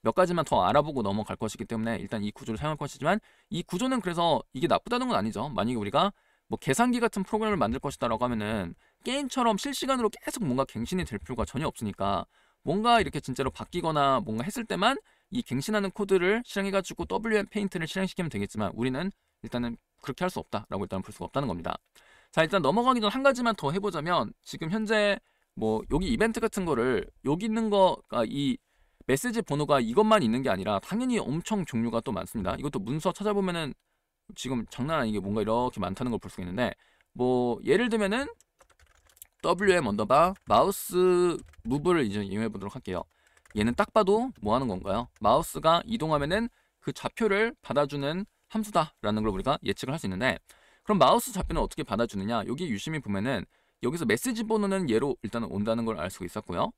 몇 가지만 더 알아보고 넘어갈 것이기 때문에 일단 이 구조를 사용할 것이지만 이 구조는 그래서 이게 나쁘다는 건 아니죠. 만약에 우리가 뭐 계산기 같은 프로그램을 만들 것이다라고 하면은 게임처럼 실시간으로 계속 뭔가 갱신이 될 필요가 전혀 없으니까 뭔가 이렇게 진짜로 바뀌거나 뭔가 했을 때만 이 갱신하는 코드를 실행해가지고 WM 페인트를 실행시키면 되겠지만 우리는 일단은 그렇게 할 수 없다라고 일단 볼 수가 없다는 겁니다. 자, 일단 넘어가기 전 한 가지만 더 해보자면 지금 현재 뭐 여기 이벤트 같은 거를 여기 있는 거가 이 메시지 번호가 이것만 있는 게 아니라 당연히 엄청 종류가 또 많습니다. 이것도 문서 찾아보면은 지금 장난 아니게 뭔가 이렇게 많다는 걸 볼 수가 있는데 뭐 예를 들면은 WM 언더바 마우스 무브를 이제 이용해 보도록 할게요. 얘는 딱 봐도 뭐 하는 건가요? 마우스가 이동하면은 그 좌표를 받아주는 함수다라는 걸 우리가 예측을 할 수 있는데 그럼 마우스 좌표는 어떻게 받아주느냐? 여기 유심히 보면은 여기서 메시지 번호는 얘로 일단은 온다는 걸 알 수가 있었고요.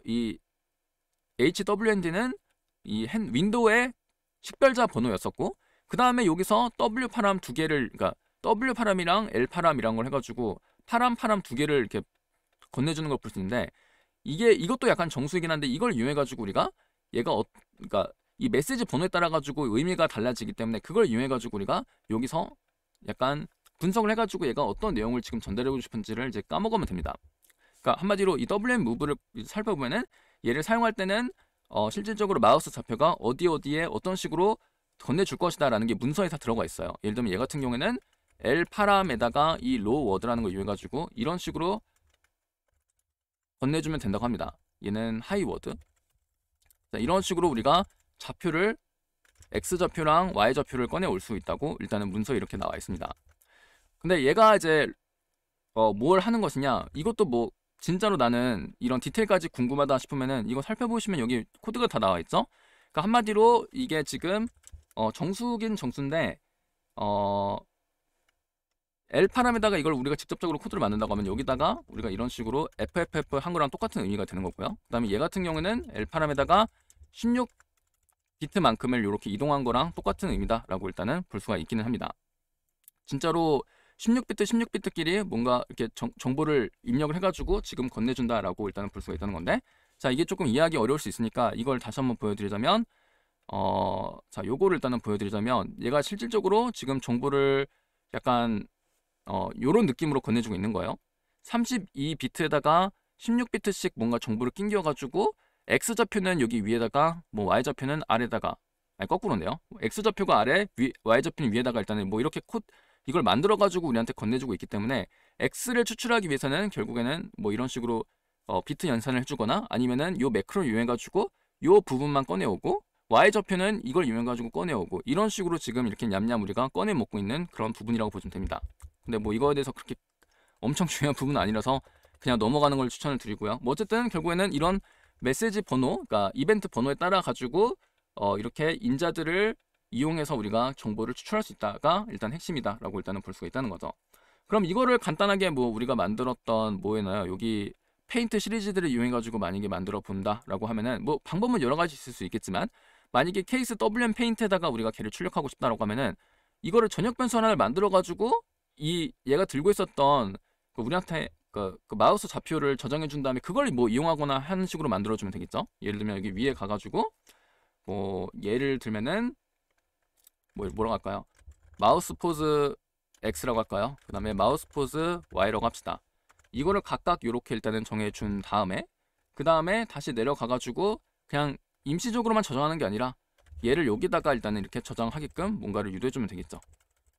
이 HWND는 이 윈도우의 식별자 번호였었고 그 다음에 여기서 W 파람 두 개를 그러니까 W 파람이랑 L 파람이란 걸 해가지고 파람 두 개를 이렇게 건네주는 걸 볼 수 있는데 이것도 약간 정수이긴 한데 이걸 이용해가지고 우리가 얘가 그러니까 이 메시지 번호에 따라 가지고 의미가 달라지기 때문에 그걸 이용해가지고 우리가 여기서 약간 분석을 해가지고 얘가 어떤 내용을 지금 전달하고 싶은지를 이제 까먹으면 됩니다. 그러니까 한마디로 이 WM 무브를 살펴보면은 얘를 사용할 때는 실질적으로 마우스 좌표가 어디에 어떤 식으로 건네줄 것이다 라는 게 문서에 다 들어가 있어요. 예를 들면 얘 같은 경우에는 L 파람에다가 이 로우 워드라는 걸 이용해가지고 이런 식으로 건네주면 된다고 합니다. 얘는 하이 워드. 자, 이런 식으로 우리가 좌표를 X 좌표랑 Y 좌표를 꺼내 올 수 있다고 일단은 문서에 이렇게 나와 있습니다. 근데 얘가 이제 뭘 하는 것이냐 이것도 뭐 진짜로 나는 이런 디테일까지 궁금하다 싶으면은 이거 살펴보시면 여기 코드가 다 나와 있죠. 그러니까 한마디로 이게 지금 정수긴 정수인데 L 파람에다가 이걸 우리가 직접적으로 코드를 만든다고 하면 여기다가 우리가 이런 식으로 FFF 한 거랑 똑같은 의미가 되는 거고요. 그 다음에 얘 같은 경우는 L 파람에다가 16비트만큼을 이렇게 이동한 거랑 똑같은 의미다라고 일단은 볼 수가 있기는 합니다. 진짜로 16비트끼리 뭔가 이렇게 정보를 입력을 해가지고 지금 건네준다라고 일단은 볼 수가 있다는 건데 자 이게 조금 이해하기 어려울 수 있으니까 이걸 다시 한번 보여드리자면 자 요거를 일단은 보여드리자면 얘가 실질적으로 지금 정보를 약간 요런 느낌으로 건네주고 있는 거예요. 32비트에다가 16비트씩 뭔가 정보를 낑겨가지고 X좌표는 여기 위에다가 뭐 Y좌표는 아래다가 아니 거꾸로인데요. X좌표가 아래, Y좌표는 위에다가 일단은 뭐 이렇게 이걸 만들어가지고 우리한테 건네주고 있기 때문에 X를 추출하기 위해서는 결국에는 뭐 이런 식으로 비트 연산을 해주거나 아니면은 요 매크로를 이용해가지고 요 부분만 꺼내오고 Y좌표는 이걸 이용해가지고 꺼내오고 이런 식으로 지금 이렇게 냠냠 우리가 꺼내 먹고 있는 그런 부분이라고 보시면 됩니다. 근데 뭐 이거에 대해서 그렇게 엄청 중요한 부분은 아니라서 그냥 넘어가는 걸 추천을 드리고요. 뭐 어쨌든 결국에는 이런 메시지 번호, 그러니까 이벤트 번호에 따라 가지고 이렇게 인자들을 이용해서 우리가 정보를 추출할 수 있다가 일단 핵심이다라고 일단은 볼 수가 있다는 거죠. 그럼 이거를 간단하게 뭐 우리가 만들었던 뭐에나요? 여기 페인트 시리즈들을 이용해가지고 만약에 만들어 본다라고 하면은 뭐 방법은 여러 가지 있을 수 있겠지만 만약에 케이스 WM 페인트에다가 우리가 걔를 출력하고 싶다라고 하면은 이거를 전역 변수 하나를 만들어가지고 얘가 들고 있었던 우리한테 그 마우스 좌표를 저장해 준 다음에 그걸 뭐 이용하거나 하는 식으로 만들어 주면 되겠죠. 예를 들면 여기 위에 가가지고 뭐 예를 들면은 뭐라고 할까요? 마우스 포즈 X라고 할까요? 그 다음에 마우스 포즈 Y라고 합시다. 이거를 각각 이렇게 일단은 정해준 다음에 그 다음에 다시 내려가가지고 그냥 임시적으로만 저장하는 게 아니라 얘를 여기다가 일단은 이렇게 저장하게끔 뭔가를 유도해주면 되겠죠.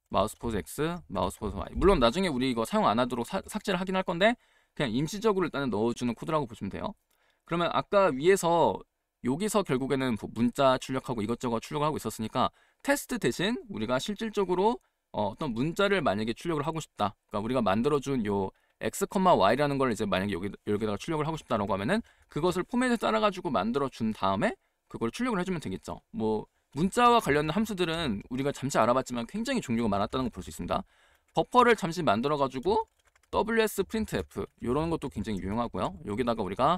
마우스 포즈 X, 마우스 포즈 Y. 물론 나중에 우리 이거 사용 안 하도록 삭제를 하긴 할 건데 그냥 임시적으로 일단은 넣어주는 코드라고 보시면 돼요. 그러면 아까 위에서 여기서 결국에는 문자 출력하고 이것저것 출력을 하고 있었으니까 테스트 대신 우리가 실질적으로 어떤 문자를 만약에 출력을 하고 싶다. 그러니까 우리가 만들어준 요 x, y라는 걸 이제 만약에 여기다가 출력을 하고 싶다라고 하면은 그것을 포맷에 따라가지고 만들어준 다음에 그걸 출력을 해주면 되겠죠. 뭐 문자와 관련된 함수들은 우리가 잠시 알아봤지만 굉장히 종류가 많았다는 걸 볼 수 있습니다. 버퍼를 잠시 만들어가지고 ws printf 이런 것도 굉장히 유용하고요. 여기다가 우리가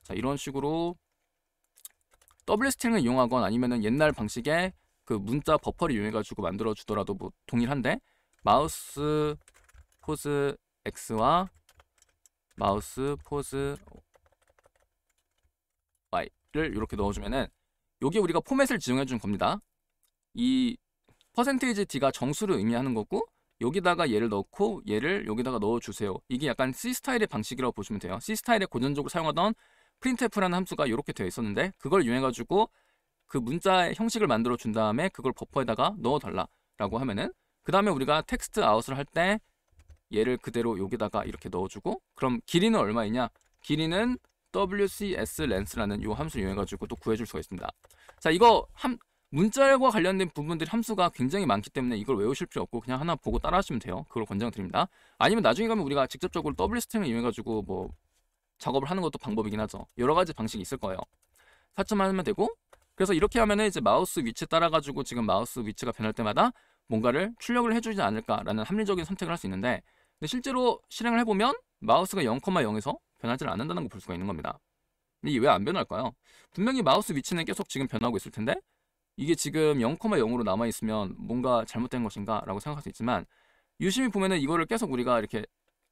자 이런 식으로 w스트링을 이용하건 아니면은 옛날 방식의 그 문자 버퍼를 이용해가지고 만들어 주더라도 뭐 동일한데 마우스 포즈 X와 마우스 포즈 Y를 이렇게 넣어주면은 여기 우리가 포맷을 지정해 준 겁니다. 이 %D가 정수를 의미하는 거고 여기다가 얘를 넣고 얘를 여기다가 넣어주세요. 이게 약간 C 스타일의 방식이라고 보시면 돼요. C 스타일에 고전적으로 사용하던 printf라는 함수가 이렇게 되어 있었는데 그걸 이용해가지고 그 문자의 형식을 만들어 준 다음에 그걸 버퍼에다가 넣어달라 라고 하면은 그 다음에 우리가 텍스트 아웃을 할 때 얘를 그대로 여기다가 이렇게 넣어주고 그럼 길이는 얼마이냐? 길이는 wcslength라는 이 함수를 이용해가지고 또 구해줄 수가 있습니다. 자 이거 문자과 관련된 부분들이 함수가 굉장히 많기 때문에 이걸 외우실 필요 없고 그냥 하나 보고 따라하시면 돼요. 그걸 권장드립니다. 아니면 나중에 가면 우리가 직접적으로 w스트링을 이용해가지고 뭐 작업을 하는 것도 방법이긴 하죠. 여러 가지 방식이 있을 거예요. 타점만 하면 되고 그래서 이렇게 하면은 이제 마우스 위치 따라가지고 지금 마우스 위치가 변할 때마다 뭔가를 출력을 해주지 않을까라는 합리적인 선택을 할 수 있는데 근데 실제로 실행을 해보면 마우스가 0,0에서 변하지 않는다는 걸 볼 수가 있는 겁니다. 근데 이게 왜 안 변할까요? 분명히 마우스 위치는 계속 지금 변하고 있을 텐데 이게 지금 0,0으로 남아있으면 뭔가 잘못된 것인가 라고 생각할 수 있지만 유심히 보면은 이거를 계속 우리가 이렇게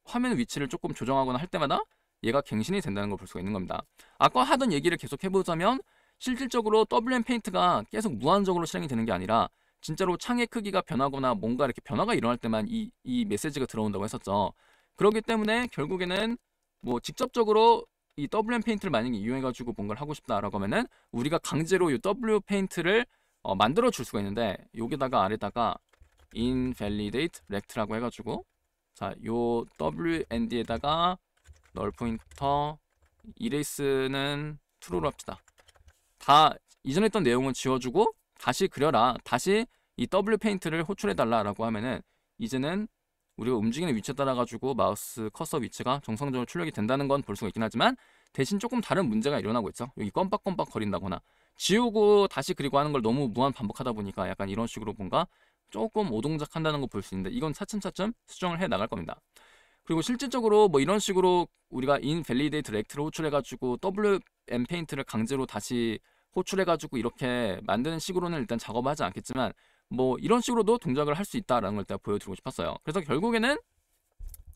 화면 위치를 조금 조정하거나 할 때마다 얘가 갱신이 된다는 걸 볼 수가 있는 겁니다. 아까 하던 얘기를 계속 해보자면 실질적으로 WM 페인트가 계속 무한적으로 실행이 되는 게 아니라 진짜로 창의 크기가 변하거나 뭔가 이렇게 변화가 일어날 때만 이 메시지가 들어온다고 했었죠. 그렇기 때문에 결국에는 뭐 직접적으로 이 WM 페인트를 만약에 이용해가지고 뭔가를 하고 싶다라고 하면은 우리가 강제로 이 W 페인트를 만들어 줄 수가 있는데 여기다가 아래다가 invalidate rect라고 해가지고 자 요 WND에다가 널 포인터 이레이스는 true로 합시다. 다 이전에 했던 내용은 지워주고 다시 그려라. 다시 이 W 페인트를 호출해달라 라고 하면은 이제는 우리가 움직이는 위치에 따라 가지고 마우스 커서 위치가 정상적으로 출력이 된다는 건 볼 수가 있긴 하지만 대신 조금 다른 문제가 일어나고 있죠. 여기 껌빡껌빡 거린다거나 지우고 다시 그리고 하는 걸 너무 무한 반복하다 보니까 약간 이런 식으로 뭔가 조금 오동작한다는 걸 볼 수 있는데 이건 차츰차츰 수정을 해 나갈 겁니다. 그리고 실질적으로 뭐 이런 식으로 우리가 invalidate rect를 호출해가지고 WM 페인트를 강제로 다시 호출해가지고 이렇게 만드는 식으로는 일단 작업하지 않겠지만 뭐 이런 식으로도 동작을 할 수 있다라는 걸 일단 보여드리고 싶었어요. 그래서 결국에는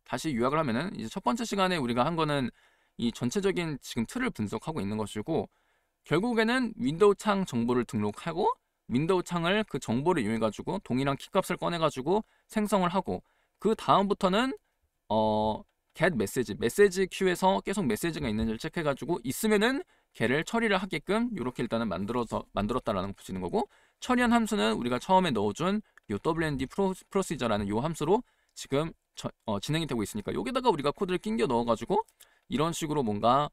다시 요약을 하면은 이제 첫 번째 시간에 우리가 한 거는 이 전체적인 지금 틀을 분석하고 있는 것이고 결국에는 윈도우 창 정보를 등록하고 윈도우 창을 그 정보를 이용해가지고 동일한 키값을 꺼내가지고 생성을 하고 그 다음부터는 get 메시지 큐에서 계속 메시지가 있는지를 체크해가지고 있으면은 걔를 처리를 하게끔 이렇게 일단은 만들었다라는 걸 볼 수 있는 거고, 처리한 함수는 우리가 처음에 넣어준 요 WND 프로시저라는 요 함수로 지금 진행이 되고 있으니까 여기다가 우리가 코드를 끼겨 넣어가지고 이런 식으로 뭔가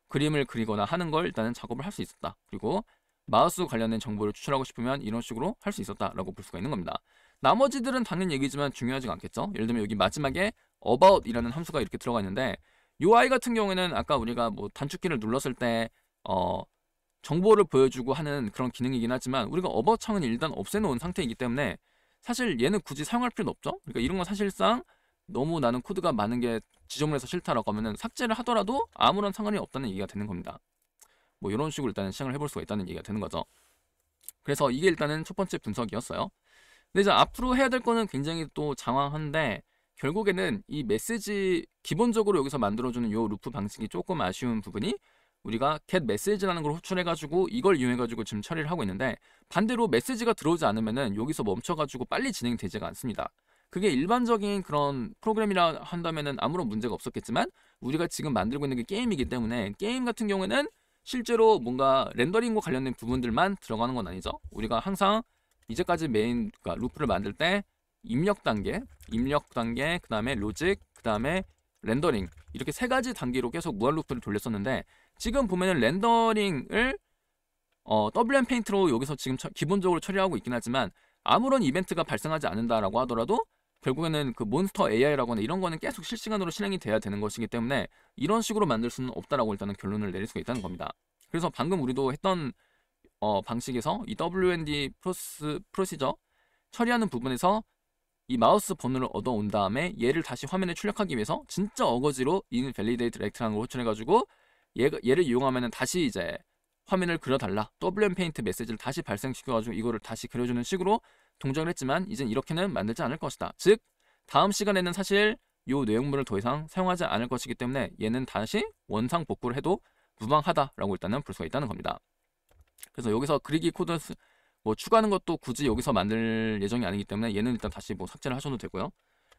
그림을 그리거나 하는 걸 일단은 작업을 할 수 있었다. 그리고 마우스 관련된 정보를 추출하고 싶으면 이런 식으로 할 수 있었다라고 볼 수가 있는 겁니다. 나머지들은 당연 얘기지만 중요하지 않겠죠. 예를 들면 여기 마지막에 about이라는 함수가 이렇게 들어가 있는데, UI 같은 경우에는 아까 우리가 뭐 단축키를 눌렀을 때 정보를 보여주고 하는 그런 기능이긴 하지만 우리가 about 창은 일단 없애놓은 상태이기 때문에 사실 얘는 굳이 사용할 필요는 없죠. 그러니까 이런 건 사실상 너무 나는 코드가 많은 게 지저분해서 싫다라고 하면은 삭제를 하더라도 아무런 상관이 없다는 얘기가 되는 겁니다. 뭐 이런 식으로 일단은 시작을 해볼 수가 있다는 얘기가 되는 거죠. 그래서 이게 일단은 첫 번째 분석이었어요. 근데 이제 앞으로 해야 될 거는 굉장히 또 장황한데, 결국에는 이 메시지 기본적으로 여기서 만들어주는 요 루프 방식이 조금 아쉬운 부분이, 우리가 get message라는 걸 호출해가지고 이걸 이용해가지고 지금 처리를 하고 있는데, 반대로 메시지가 들어오지 않으면은 여기서 멈춰가지고 빨리 진행되지가 않습니다. 그게 일반적인 그런 프로그램이라 한다면은 아무런 문제가 없었겠지만, 우리가 지금 만들고 있는 게 게임이기 때문에 게임 같은 경우에는 실제로 뭔가 렌더링과 관련된 부분들만 들어가는 건 아니죠. 우리가 항상 이제까지 메인, 그러니까 루프를 만들 때 입력 단계, 그 다음에 로직, 그 다음에 렌더링, 이렇게 세 가지 단계로 계속 무한 루프를 돌렸었는데, 지금 보면은 렌더링을 WM 페인트로 여기서 지금 기본적으로 처리하고 있긴 하지만 아무런 이벤트가 발생하지 않는다라고 하더라도 결국에는 그 몬스터 AI라고 하는 이런 거는 계속 실시간으로 실행이 돼야 되는 것이기 때문에 이런 식으로 만들 수는 없다라고 일단은 결론을 내릴 수가 있다는 겁니다. 그래서 방금 우리도 했던 방식에서 이 WND 프로시저 처리하는 부분에서 이 마우스 번호를 얻어온 다음에 얘를 다시 화면에 출력하기 위해서 진짜 어거지로 invalidate rect라는 걸 호출해가지고 얘를 이용하면은 다시 이제 화면을 그려달라, WM 페인트 메시지를 다시 발생시켜가지고 이거를 다시 그려주는 식으로 동작을 했지만 이젠 이렇게는 만들지 않을 것이다. 즉 다음 시간에는 사실 이 내용물을 더 이상 사용하지 않을 것이기 때문에 얘는 다시 원상 복구를 해도 무방하다라고 일단은 볼 수가 있다는 겁니다. 그래서 여기서 그리기 코드 뭐 추가하는 것도 굳이 여기서 만들 예정이 아니기 때문에 얘는 일단 다시 뭐 삭제를 하셔도 되고요.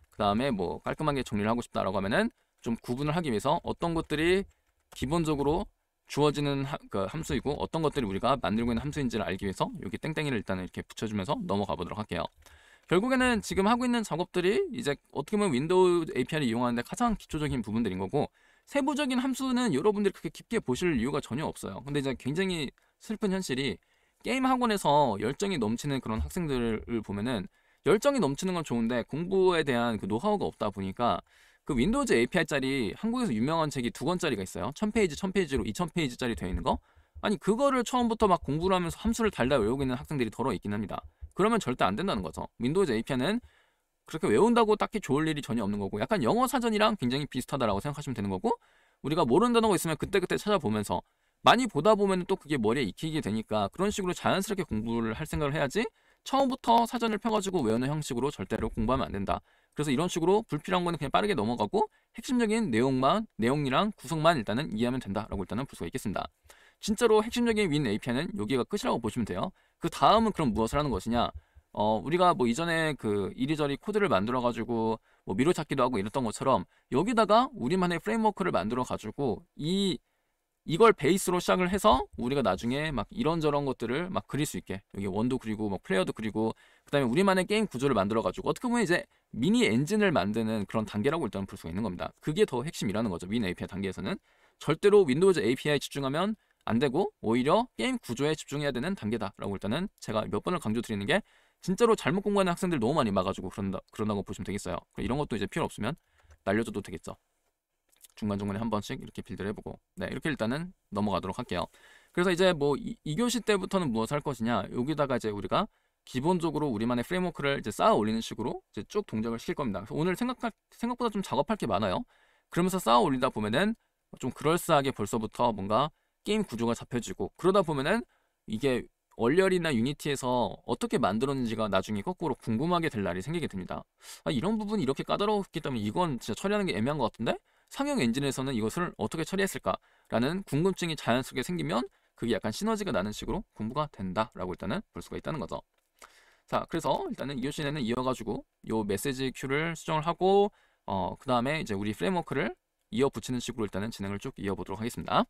그 다음에 뭐 깔끔하게 정리를 하고 싶다라고 하면은 좀 구분을 하기 위해서 어떤 것들이 기본적으로 주어지는 그 함수이고 어떤 것들이 우리가 만들고 있는 함수인지를 알기 위해서 여기 땡땡이를 일단은 이렇게 붙여주면서 넘어가 보도록 할게요. 결국에는 지금 하고 있는 작업들이 이제 어떻게 보면 윈도우 API를 이용하는데 가장 기초적인 부분들인 거고, 세부적인 함수는 여러분들이 그렇게 깊게 보실 이유가 전혀 없어요. 근데 이제 굉장히 슬픈 현실이, 게임 학원에서 열정이 넘치는 그런 학생들을 보면은 열정이 넘치는 건 좋은데 공부에 대한 그 노하우가 없다 보니까 그 윈도우즈 API짜리 한국에서 유명한 책이 2권짜리가 있어요. 1000페이지, 1000페이지로 2000페이지짜리 되어 있는 거. 아니 그거를 처음부터 막 공부를 하면서 함수를 달달 외우고 있는 학생들이 더러 있긴 합니다. 그러면 절대 안 된다는 거죠. 윈도우즈 API는 그렇게 외운다고 딱히 좋을 일이 전혀 없는 거고, 약간 영어 사전이랑 굉장히 비슷하다라고 생각하시면 되는 거고, 우리가 모르는 단어가 있으면 그때그때 찾아보면서 많이 보다 보면 또 그게 머리에 익히게 되니까 그런 식으로 자연스럽게 공부를 할 생각을 해야지, 처음부터 사전을 펴가지고 외우는 형식으로 절대로 공부하면 안 된다. 그래서 이런 식으로 불필요한 거는 그냥 빠르게 넘어가고 핵심적인 내용이랑 구성만 일단은 이해하면 된다라고 일단은 볼 수가 있겠습니다. 진짜로 핵심적인 윈 API는 여기가 끝이라고 보시면 돼요. 그 다음은 그럼 무엇을 하는 것이냐? 우리가 뭐 이전에 그 이리저리 코드를 만들어 가지고 뭐 미로 찾기도 하고 이랬던 것처럼 여기다가 우리만의 프레임워크를 만들어 가지고 이걸 베이스로 시작을 해서 우리가 나중에 막 이런저런 것들을 막 그릴 수 있게, 여기 원도 그리고 막 플레이어도 그리고 그 다음에 우리만의 게임 구조를 만들어 가지고 어떻게 보면 이제 미니 엔진을 만드는 그런 단계라고 일단 볼 수가 있는 겁니다. 그게 더 핵심이라는 거죠. 윈 API 단계에서는 절대로 윈도우즈 API에 집중하면 안 되고 오히려 게임 구조에 집중해야 되는 단계다라고 일단은 제가 몇 번을 강조드리는 게, 진짜로 잘못 공부하는 학생들 너무 많이 봐가지고 그런다고 보시면 되겠어요. 이런 것도 이제 필요 없으면 날려줘도 되겠죠. 중간중간에 한 번씩 이렇게 빌드를 해보고, 네, 이렇게 일단은 넘어가도록 할게요. 그래서 이제 뭐 2교시 때부터는 무엇을 할 것이냐, 여기다가 이제 우리가 기본적으로 우리만의 프레임워크를 이제 쌓아 올리는 식으로 이제 쭉 동작을 시킬 겁니다. 그래서 오늘 생각보다 좀 작업할 게 많아요. 그러면서 쌓아 올리다 보면은 좀 그럴싸하게 벌써부터 뭔가 게임 구조가 잡혀지고, 그러다 보면은 이게 얼리얼이나 유니티에서 어떻게 만들었는지가 나중에 거꾸로 궁금하게 될 날이 생기게 됩니다. 이런 부분이 이렇게 까다롭기 때문에 이건 진짜 처리하는 게 애매한 것 같은데 상용 엔진에서는 이것을 어떻게 처리했을까라는 궁금증이 자연스럽게 생기면 그게 약간 시너지가 나는 식으로 공부가 된다라고 일단은 볼 수가 있다는 거죠. 자, 그래서 일단은 이 시간에는 이어가지고 요 메시지 큐를 수정을 하고 그 다음에 이제 우리 프레임워크를 이어 붙이는 식으로 일단은 진행을 쭉 이어보도록 하겠습니다.